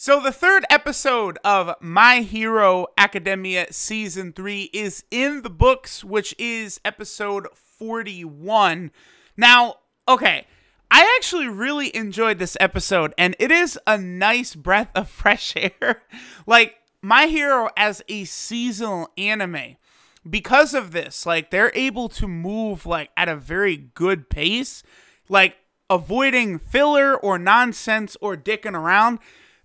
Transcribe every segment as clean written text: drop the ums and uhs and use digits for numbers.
So the third episode of My Hero Academia Season 3 is in the books, which is episode 41. Now, okay, I actually really enjoyed this episode, and it is a nice breath of fresh air. Like, My Hero as a seasonal anime, because of this, like, they're able to move, like, at a very good pace, like, avoiding filler or nonsense or dicking around.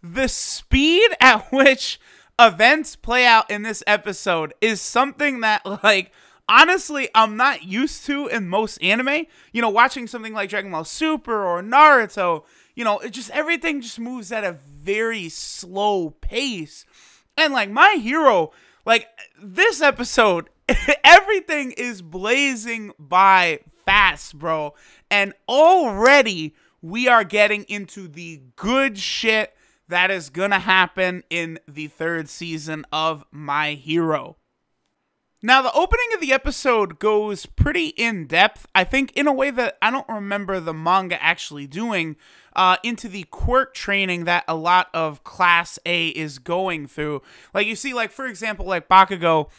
The speed at which events play out in this episode is something that, like, honestly, I'm not used to in most anime. You know, watching something like Dragon Ball Super or Naruto, you know, everything just moves at a very slow pace. And, like, My Hero, like, this episode, everything is blazing by fast, bro. And already we are getting into the good shit that is gonna happen in the third season of My Hero. Now, the opening of the episode goes pretty in-depth, I think in a way that I don't remember the manga actually doing, into the quirk training that a lot of Class A is going through. Like, you see, like, for example, like Bakugo,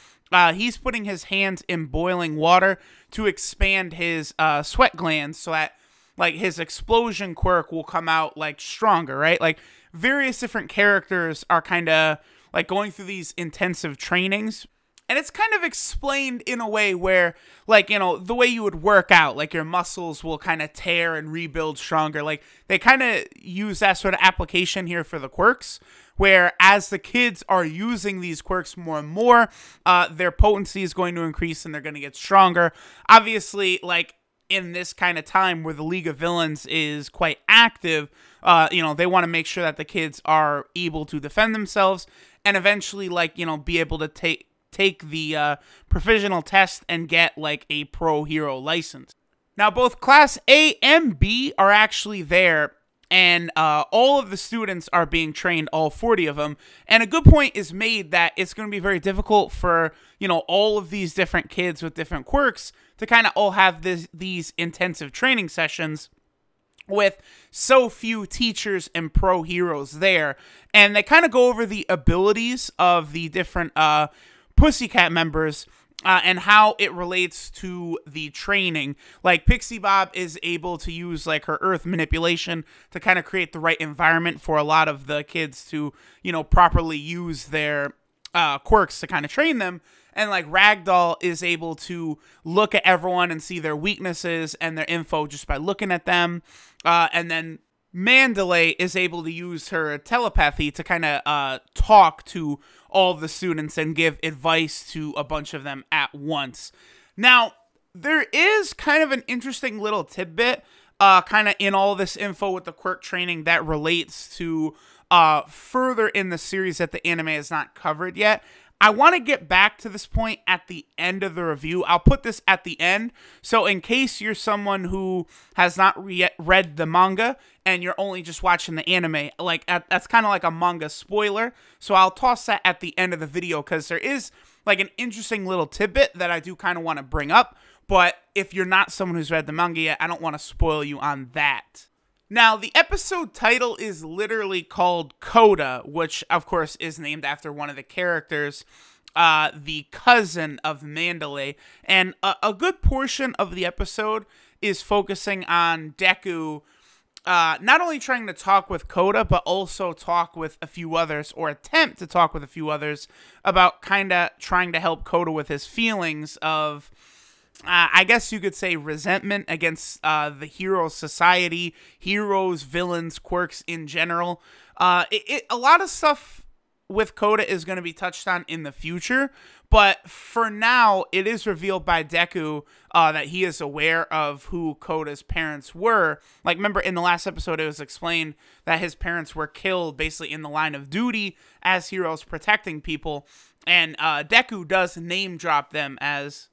he's putting his hands in boiling water to expand his sweat glands so that, like, his explosion quirk will come out, like, stronger, right? Like, various different characters are kind of, like, going through these intensive trainings. And it's kind of explained in a way where, like, you know, the way you would work out, like, your muscles will kind of tear and rebuild stronger. Like, they kind of use that sort of application here for the quirks, where as the kids are using these quirks more and more, their potency is going to increase and they're going to get stronger. Obviously, like, in this kind of time where the League of Villains is quite active, you know, they want to make sure that the kids are able to defend themselves and eventually, like, you know, be able to take the provisional test and get, like, a pro hero license. Now, both Class A and B are actually there, and all of the students are being trained, all 40 of them. And a good point is made that it's going to be very difficult for, you know, all of these different kids with different quirks to kind of all have these intensive training sessions with so few teachers and pro heroes there. And they kind of go over the abilities of the different Pussycat members and how it relates to the training. Like, Pixie Bob is able to use, like, her earth manipulation to kind of create the right environment for a lot of the kids to, you know, properly use their quirks to kind of train them. And, like, Ragdoll is able to look at everyone and see their weaknesses and their info just by looking at them. And then Mandalay is able to use her telepathy to kind of talk to all of the students and give advice to a bunch of them at once. Now, there is kind of an interesting little tidbit kind of in all this info with the quirk training that relates to further in the series that the anime has not covered yet. I want to get back to this point at the end of the review. I'll put this at the end, so in case you're someone who has not yet read the manga and you're only just watching the anime, like, that's kind of like a manga spoiler, so I'll toss that at the end of the video because there is, like, an interesting little tidbit that I do kind of want to bring up, but if you're not someone who's read the manga yet, I don't want to spoil you on that. Now, the episode title is literally called Coda, which, of course, is named after one of the characters, the cousin of Mandalay. And a good portion of the episode is focusing on Deku not only trying to talk with Coda, but also talk with a few others, or attempt to talk with a few others, about kind of trying to help Coda with his feelings of, I guess you could say, resentment against the hero society, heroes, villains, quirks in general. A lot of stuff with Coda is going to be touched on in the future, but for now, it is revealed by Deku that he is aware of who Coda's parents were. Like, remember in the last episode, it was explained that his parents were killed basically in the line of duty as heroes protecting people, and Deku does name drop them as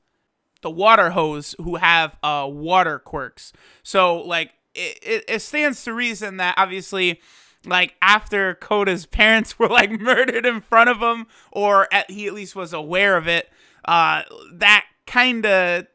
the water hose who have water quirks. So, like, it stands to reason that obviously, like, after Coda's parents were, like, murdered in front of him, or he at least was aware of it, that kind of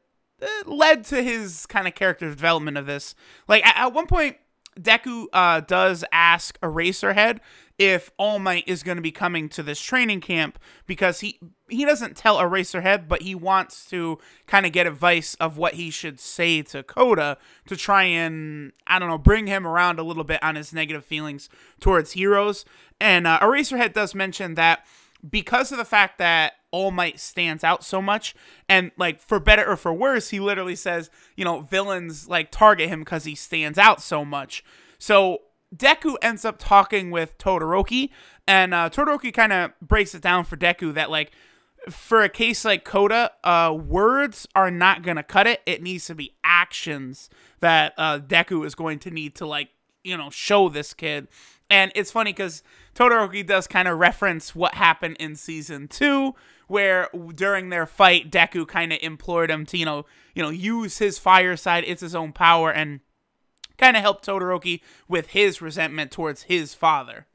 led to his kind of character development of this. Like, at one point, Deku does ask Eraserhead if All Might is going to be coming to this training camp, because he doesn't tell Eraserhead, but he wants to kind of get advice of what he should say to Koda to try and, I don't know, bring him around a little bit on his negative feelings towards heroes. And Eraserhead does mention that because of the fact that All Might stands out so much, and like for better or for worse, he literally says, you know, villains like target him because he stands out so much. So Deku ends up talking with Todoroki, and Todoroki kind of breaks it down for Deku that, like, for a case like Koda, words are not gonna cut it. It needs to be actions that Deku is going to need to, like, you know, show this kid. And it's funny because Todoroki does kind of reference what happened in Season 2, where during their fight, Deku kind of implored him to, you know, use his fire side, it's his own power, and kind of help Todoroki with his resentment towards his father.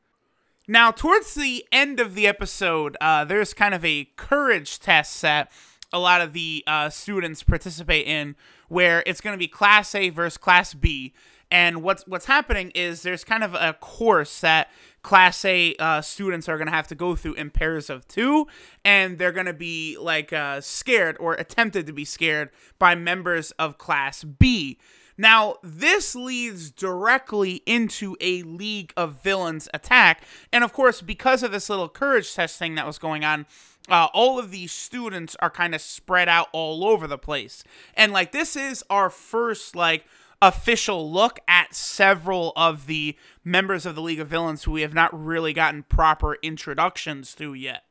Now, towards the end of the episode, there's kind of a courage test that a lot of the students participate in, where it's going to be Class A versus Class B. And what's happening is there's kind of a course that Class A students are going to have to go through in pairs of 2, and they're going to be like scared or attempted to be scared by members of Class B. Now, this leads directly into a League of Villains attack, and of course, because of this little courage test thing that was going on, all of these students are kind of spread out all over the place. And like, this is our first, like, official look at several of the members of the League of Villains who we have not really gotten proper introductions to yet.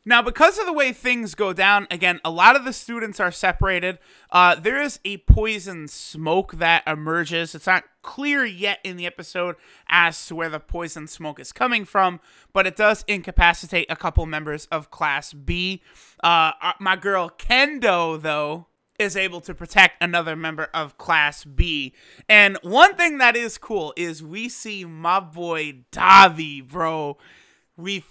Now, because of the way things go down, again, a lot of the students are separated. There is a poison smoke that emerges. It's not clear yet in the episode as to where the poison smoke is coming from, but it does incapacitate a couple members of Class B. My girl Kendo, though, is able to protect another member of Class B. And one thing that is cool is we see my boy Dabi, bro. We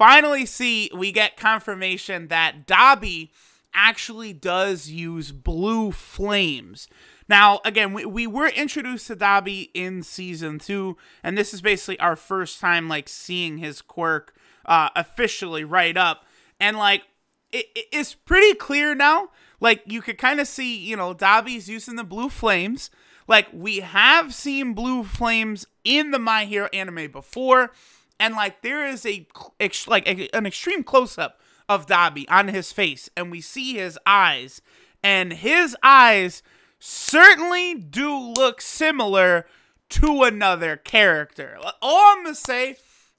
get confirmation that Dabi actually does use blue flames. Now, again, we were introduced to Dabi in Season 2, and this is basically our first time, like, seeing his quirk officially right up. And, like, it's pretty clear now. Like, you could kind of see, you know, Dabi's using the blue flames. Like, we have seen blue flames in the My Hero anime before. And, like, there is an extreme close-up of Dabi on his face. And we see his eyes. And his eyes certainly do look similar to another character. All I'm going to say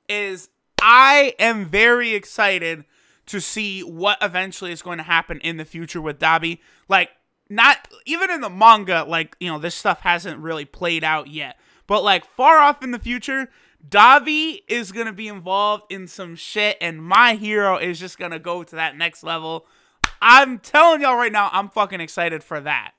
is I am very excited to see what eventually is going to happen in the future with Dabi. Like, not even in the manga, like, you know, this stuff hasn't really played out yet. But, like, far off in the future, Dabi is going to be involved in some shit, and My Hero is just going to go to that next level. I'm telling y'all right now, I'm fucking excited for that.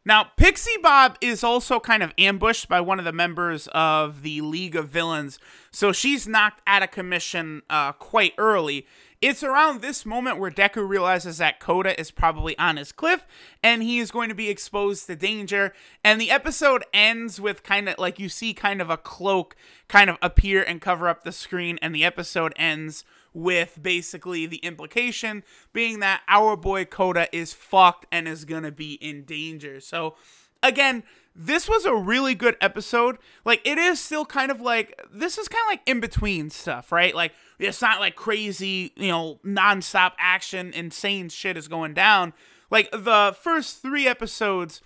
Now, Pixie Bob is also kind of ambushed by one of the members of the League of Villains, so she's knocked out of commission quite early. It's around this moment where Deku realizes that Koda is probably on his cliff, and he is going to be exposed to danger, and the episode ends with kind of, like, you see kind of a cloak kind of appear and cover up the screen, and the episode ends with basically the implication being that our boy Koda is fucked and is gonna be in danger. So, again, this was a really good episode. Like, it is still kind of like, this is kind of like in-between stuff, right? Like, it's not like crazy, you know, non-stop action, insane shit is going down. Like, the first 3 episodes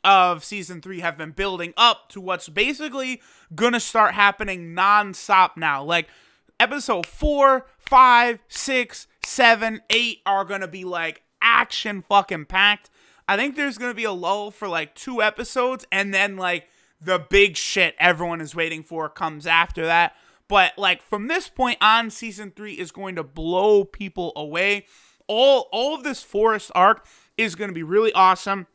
of Season 3 have been building up to what's basically gonna start happening non-stop now. Like, episode 4, 5, 6, 7, 8 are gonna be, like, action fucking packed. I think there's going to be a lull for, like, 2 episodes, and then, like, the big shit everyone is waiting for comes after that. But, like, from this point on, Season 3 is going to blow people away. All of this forest arc is going to be really awesome,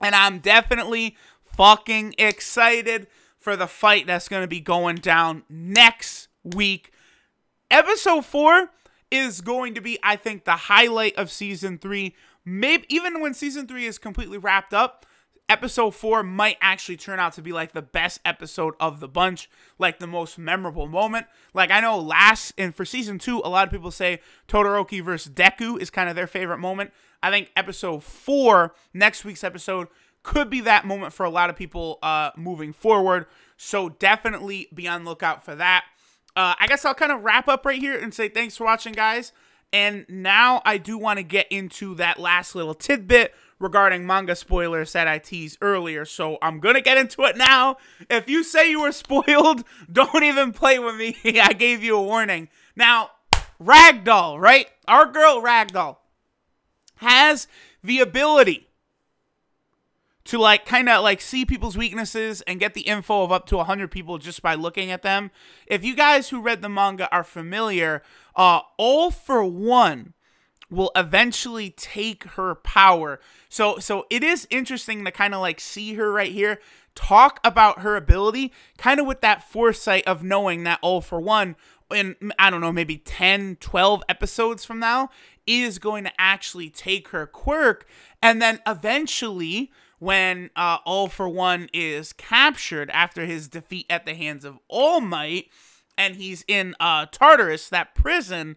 and I'm definitely fucking excited for the fight that's going to be going down next week. Episode 4 is going to be, I think, the highlight of Season 3. Maybe even when Season 3 is completely wrapped up, episode 4 might actually turn out to be like the best episode of the bunch, like the most memorable moment. Like I know for season 2, a lot of people say Todoroki versus Deku is kind of their favorite moment. I think episode 4, next week's episode, could be that moment for a lot of people moving forward. So definitely be on the lookout for that. I guess I'll kind of wrap up right here and say thanks for watching, guys. And now I do want to get into that last little tidbit regarding manga spoilers that I teased earlier. So I'm going to get into it now. If you say you were spoiled, don't even play with me. I gave you a warning. Now, Ragdoll, right? Our girl Ragdoll has the ability to like kind of like see people's weaknesses and get the info of up to 100 people just by looking at them. If you guys who read the manga are familiar, All For One will eventually take her power. So it is interesting to kind of like see her right here talk about her ability, kind of with that foresight of knowing that All For One in, I don't know, maybe 10, 12 episodes from now is going to actually take her quirk, and then eventually when All For One is captured after his defeat at the hands of All Might, and he's in Tartarus, that prison,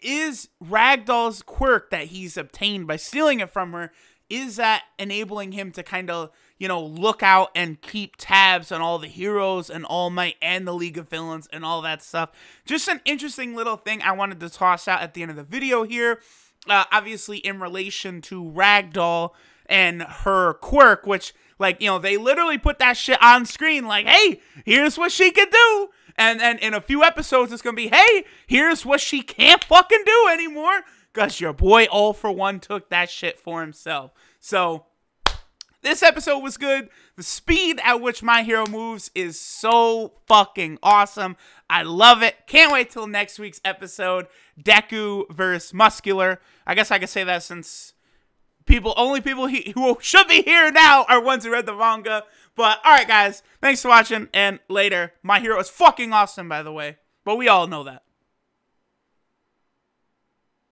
is Ragdoll's quirk that he's obtained by stealing it from her, is that enabling him to kind of, you know, look out and keep tabs on all the heroes and All Might and the League of Villains and all that stuff. Just an interesting little thing I wanted to toss out at the end of the video here. Obviously in relation to Ragdoll and her quirk, which, like, you know, they literally put that shit on screen like, hey, here's what she could do. And then in a few episodes, it's going to be, hey, here's what she can't fucking do anymore. Because your boy All For One took that shit for himself. So this episode was good. The speed at which My Hero moves is so fucking awesome. I love it. Can't wait till next week's episode. Deku versus Muscular. I guess I could say that since only people who should be here now are ones who read the manga. But alright guys, thanks for watching, and later. My Hero is fucking awesome, by the way. But we all know that.